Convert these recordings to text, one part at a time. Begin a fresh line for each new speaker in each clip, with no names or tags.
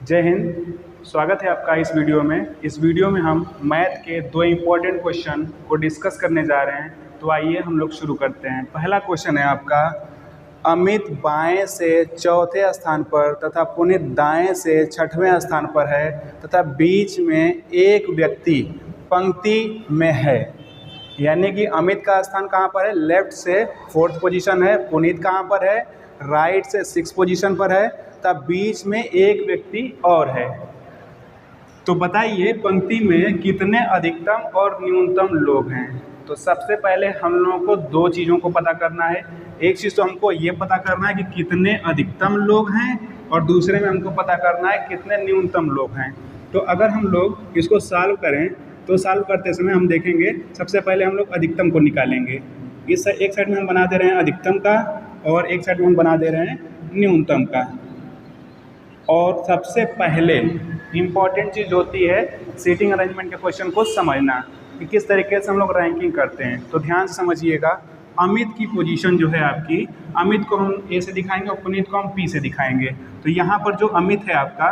जय हिंद। स्वागत है आपका इस वीडियो में। इस वीडियो में हम मैथ के दो इम्पोर्टेंट क्वेश्चन को डिस्कस करने जा रहे हैं। तो आइए हम लोग शुरू करते हैं। पहला क्वेश्चन है आपका, अमित बाएं से चौथे स्थान पर तथा पुनीत दाएं से छठवें स्थान पर है तथा बीच में एक व्यक्ति पंक्ति में है। यानी कि अमित का स्थान कहाँ पर है? लेफ्ट से 4th पोजीशन है। पुनीत कहाँ पर है? राइट से 6th पोजीशन पर है। तब बीच में एक व्यक्ति और है। तो बताइए पंक्ति में कितने अधिकतम और न्यूनतम लोग हैं। तो सबसे पहले हम लोगों को दो चीज़ों को पता करना है। एक चीज़ तो हमको ये पता करना है कि कितने अधिकतम लोग हैं, और दूसरे में हमको पता करना है कितने न्यूनतम लोग हैं। तो अगर हम लोग इसको सॉल्व करें तो सॉल्व करते समय हम देखेंगे, सबसे पहले हम लोग अधिकतम को निकालेंगे। इस एक साइड में हम बना दे रहे हैं अधिकतम का, और एक साइड में हम बना दे रहे हैं न्यूनतम का। और सबसे पहले इम्पॉर्टेंट चीज़ होती है सीटिंग अरेंजमेंट के क्वेश्चन को समझना कि किस तरीके से हम लोग रैंकिंग करते हैं। तो ध्यान से समझिएगा। अमित की पोजीशन जो है आपकी, अमित को हम ए से दिखाएंगे और पुनीत को हम पी से दिखाएंगे। तो यहाँ पर जो अमित है आपका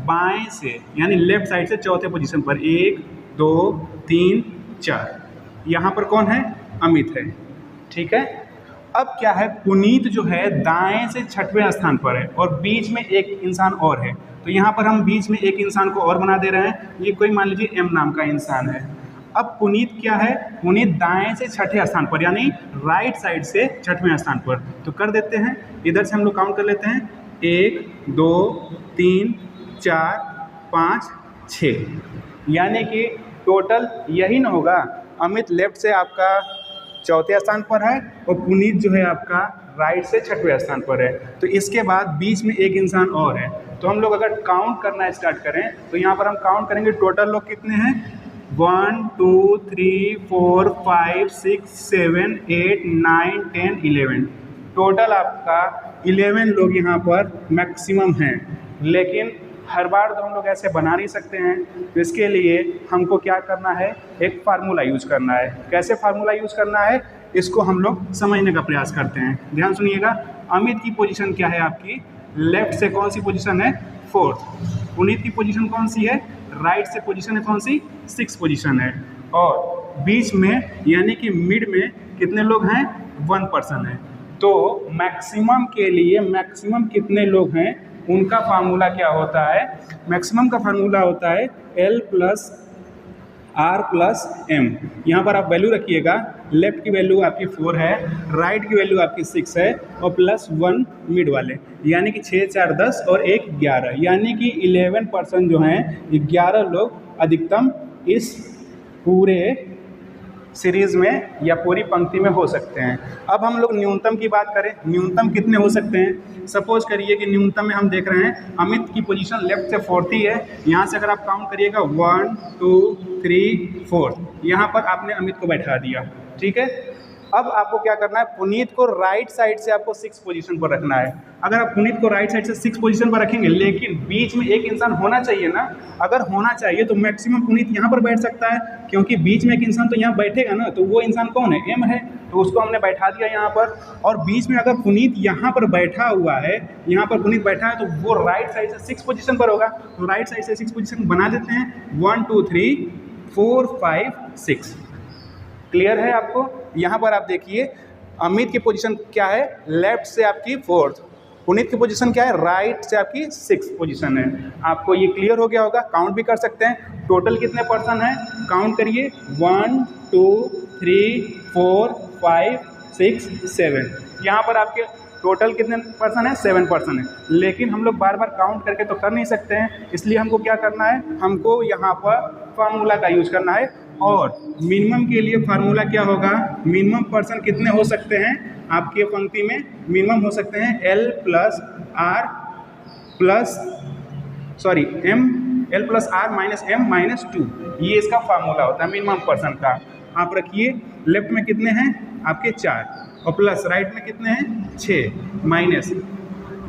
बाएं से यानी लेफ्ट साइड से चौथे पोजीशन पर, 1 2 3 4, यहाँ पर कौन है? अमित है। ठीक है। अब क्या है, पुनीत जो है दाएं से छठवें स्थान पर है और बीच में एक इंसान और है। तो यहाँ पर हम बीच में एक इंसान को और बना दे रहे हैं। ये कोई मान लीजिए एम नाम का इंसान है। अब पुनीत क्या है? पुनीत दाएं से छठे स्थान पर यानी राइट साइड से छठवें स्थान पर। तो कर देते हैं, इधर से हम लोग काउंट कर लेते हैं, 1 2 3 4 5 6, यानी कि टोटल यही ना होगा। अमित लेफ्ट से आपका चौथे स्थान पर है और पुनीत जो है आपका राइट से छठवें स्थान पर है। तो इसके बाद बीच में एक इंसान और है। तो हम लोग अगर काउंट करना स्टार्ट करें तो यहाँ पर हम काउंट करेंगे टोटल लोग कितने हैं। 1 2 3 4 5 6 7 8 9 10 11, टोटल आपका 11 लोग यहाँ पर मैक्सिमम हैं। लेकिन हर बार तो हम लोग ऐसे बना नहीं सकते हैं। तो इसके लिए हमको क्या करना है, एक फार्मूला यूज करना है। कैसे फार्मूला यूज करना है इसको हम लोग समझने का प्रयास करते हैं। ध्यान सुनिएगा। अमित की पोजीशन क्या है आपकी? लेफ्ट से कौन सी पोजीशन है? 4th। पुनीत की पोजीशन कौन सी है? राइट से पोजीशन है कौन सी? 6th पोजीशन है। और बीच में यानी कि मिड में कितने लोग हैं? 1 पर्सन है। तो मैक्सिमम के लिए मैक्सिमम कितने लोग हैं उनका फार्मूला क्या होता है? मैक्सिमम का फार्मूला होता है L + R + M। यहाँ पर आप वैल्यू रखिएगा। लेफ्ट की वैल्यू आपकी 4 है, राइट की वैल्यू आपकी 6 है, और +1 मिड वाले, यानी कि 6 4 10 और 1 11, यानी कि 11 पर्सन जो हैं, 11 लोग अधिकतम इस पूरे सीरीज़ में या पूरी पंक्ति में हो सकते हैं। अब हम लोग न्यूनतम की बात करें, न्यूनतम कितने हो सकते हैं? सपोज करिए कि न्यूनतम में हम देख रहे हैं अमित की पोजीशन लेफ्ट से 4th ही है। यहाँ से अगर आप काउंट करिएगा 1 2 3 4, यहाँ पर आपने अमित को बैठा दिया। ठीक है। अब आपको क्या करना है, पुनीत को राइट साइड से आपको 6th पोजीशन पर रखना है। अगर आप पुनीत को राइट साइड से 6th पोजीशन पर रखेंगे, लेकिन बीच में एक इंसान होना चाहिए ना। अगर होना चाहिए तो मैक्सिमम पुनीत यहाँ पर बैठ सकता है, क्योंकि बीच में एक इंसान तो यहाँ बैठेगा ना। तो वो इंसान कौन है? एम है। तो उसको हमने बैठा दिया यहाँ पर। और बीच में अगर पुनीत यहाँ पर बैठा हुआ है, यहाँ पर पुनीत बैठा है, तो वो राइट साइड से 6th पोजीशन पर होगा। तो राइट साइड से 6th पोजीशन बना देते हैं। 1 2 3 4 5 6। क्लियर है आपको? यहाँ पर आप देखिए अमित की पोजीशन क्या है? लेफ्ट से आपकी 4th। पुनीत की पोजीशन क्या है? राइट से आपकी 6th पोजीशन है। आपको ये क्लियर हो गया होगा। काउंट भी कर सकते हैं। टोटल कितने पर्सन हैं काउंट करिए। 1 2 3 4 5 6 7, यहाँ पर आपके टोटल कितने पर्सन है? 7 पर्सन है। लेकिन हम लोग बार बार काउंट करके तो कर नहीं सकते हैं, इसलिए हमको क्या करना है, हमको यहाँ पर फार्मूला का यूज करना है। और मिनिमम के लिए फार्मूला क्या होगा? मिनिमम पर्सन कितने हो सकते हैं आपके पंक्ति में? मिनिमम हो सकते हैं L + R - M - 2। ये इसका फार्मूला होता है मिनिमम पर्सन का। आप रखिए, लेफ्ट में कितने हैं आपके? 4, और प्लस राइट में कितने हैं? 6, माइनस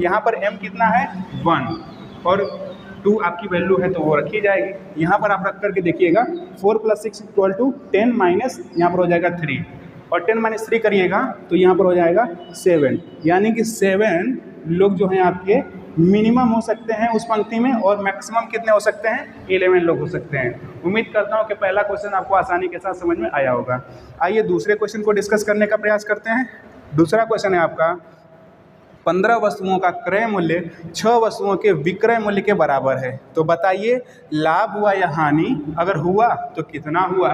यहाँ पर M कितना है? 1, और 2 आपकी वैल्यू है तो वो रखी जाएगी। यहाँ पर आप रख करके देखिएगा। 4 + 6 = 10 माइनस यहाँ पर हो जाएगा 3, और 10 - 3 करिएगा तो यहाँ पर हो जाएगा 7, यानी कि 7 लोग जो हैं आपके मिनिमम हो सकते हैं उस पंक्ति में और मैक्सिमम कितने हो सकते हैं, 11 लोग हो सकते हैं। उम्मीद करता हूँ कि पहला क्वेश्चन आपको आसानी के साथ समझ में आया होगा। आइए दूसरे क्वेश्चन को डिस्कस करने का प्रयास करते हैं। दूसरा क्वेश्चन है आपका 15 वस्तुओं का क्रय मूल्य 6 वस्तुओं के विक्रय मूल्य के बराबर है, तो बताइए लाभ हुआ या हानि, अगर हुआ तो कितना हुआ।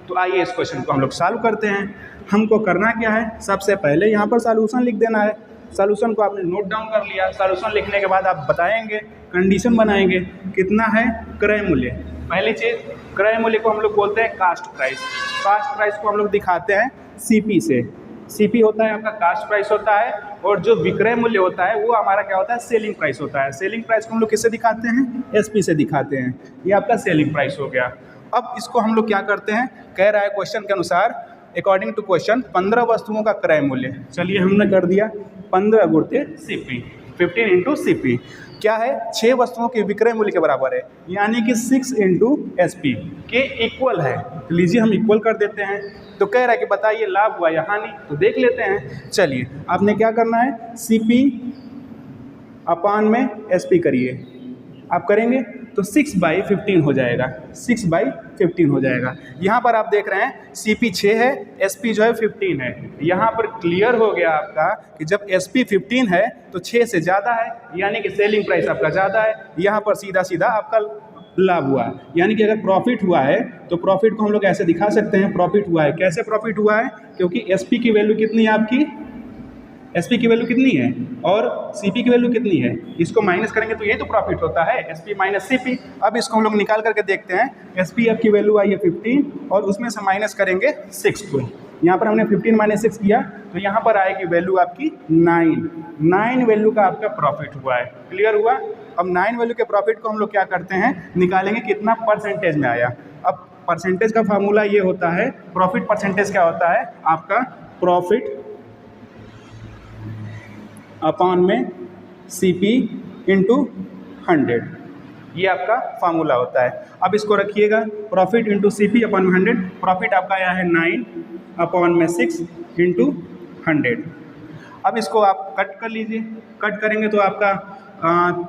तो आइए इस क्वेश्चन को हम लोग सॉल्व करते हैं। हमको करना क्या है, सबसे पहले यहाँ पर सॉल्यूशन लिख देना है। सॉल्यूशन को आपने नोट डाउन कर लिया। सॉल्यूशन लिखने के बाद आप बताएंगे, कंडीशन बनाएंगे, कितना है क्रय मूल्य। पहली चीज़, क्रय मूल्य को हम लोग बोलते हैं कास्ट प्राइस। कास्ट प्राइस को हम लोग दिखाते हैं सीपी से। सीपी होता है आपका कास्ट प्राइस होता है, और जो विक्रय मूल्य होता है वो हमारा क्या होता है, सेलिंग प्राइस होता है। सेलिंग प्राइस को हम लोग किससे दिखाते हैं, एसपी से दिखाते हैं। ये आपका सेलिंग प्राइस हो गया। अब इसको हम लोग क्या करते हैं, कह रहा है क्वेश्चन के अनुसार अकॉर्डिंग टू क्वेश्चन 15 वस्तुओं का क्रय मूल्य। चलिए हमने कर दिया 15 गुणित सीपी, 15 इंटू सीपी क्या है, 6 वस्तुओं के विक्रय मूल्य के बराबर है, यानी कि 6 इंटू एसपी के इक्वल है। तो लीजिए हम इक्वल कर देते हैं। तो कह रहा है कि बताइए लाभ हुआ या हानि, तो देख लेते हैं। चलिए आपने क्या करना है, सीपी अपान में एसपी करिए। आप करेंगे तो 6/15 हो जाएगा, 6/15 हो जाएगा। यहाँ पर आप देख रहे हैं सीपी 6 है, एसपी जो है 15 है। यहाँ पर क्लियर हो गया आपका कि जब एसपी 15 है तो 6 से ज़्यादा है, यानी कि सेलिंग प्राइस आपका ज़्यादा है। यहाँ पर सीधा सीधा आपका लाभ हुआ है, यानी कि अगर प्रॉफिट हुआ है तो प्रॉफिट को हम लोग ऐसे दिखा सकते हैं, प्रॉफिट हुआ है। कैसे प्रॉफिट हुआ है, क्योंकि एसपी की वैल्यू कितनी है आपकी, एसपी की वैल्यू कितनी है और सीपी की वैल्यू कितनी है, इसको माइनस करेंगे तो ये तो प्रॉफिट होता है, एसपी माइनस सीपी। अब इसको हम लोग निकाल करके देखते हैं। एसपी आपकी वैल्यू आई है 15 और उसमें से माइनस करेंगे 6 को। यहाँ पर हमने 15 माइनस 6 किया तो यहाँ पर आएगी वैल्यू आपकी 9 वैल्यू का आपका प्रॉफिट हुआ है। क्लियर हुआ। अब 9 वैल्यू के प्रॉफिट को हम लोग क्या करते हैं, निकालेंगे कितना परसेंटेज में आया। अब परसेंटेज का फार्मूला ये होता है, प्रॉफिट परसेंटेज क्या होता है आपका, प्रॉफिट अपॉन में सीपी इंटू 100, ये आपका फार्मूला होता है। अब इसको रखिएगा, प्रॉफिट इंटू सीपी अपॉन में 100। प्रॉफिट आपका आया है 9 अपॉन में 6 इंटू 100। अब इसको आप कट कर लीजिए। कट करेंगे तो आपका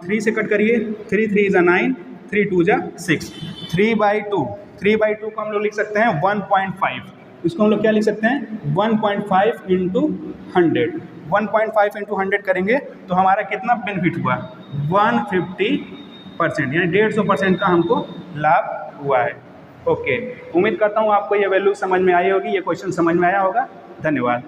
3 से कट करिए, 3 3 = 9, 3 2 = 6, 3/2 को हम लोग लिख सकते हैं 1.5। इसको हम लोग क्या लिख सकते हैं, 1.5 इंटू 100। 1.5 इंटू 100 करेंगे तो हमारा कितना बेनिफिट हुआ, 150%, यानी 150% का हमको लाभ हुआ है। ओके, उम्मीद करता हूँ आपको ये वैल्यू समझ में आई होगी, ये क्वेश्चन समझ में आया होगा। धन्यवाद।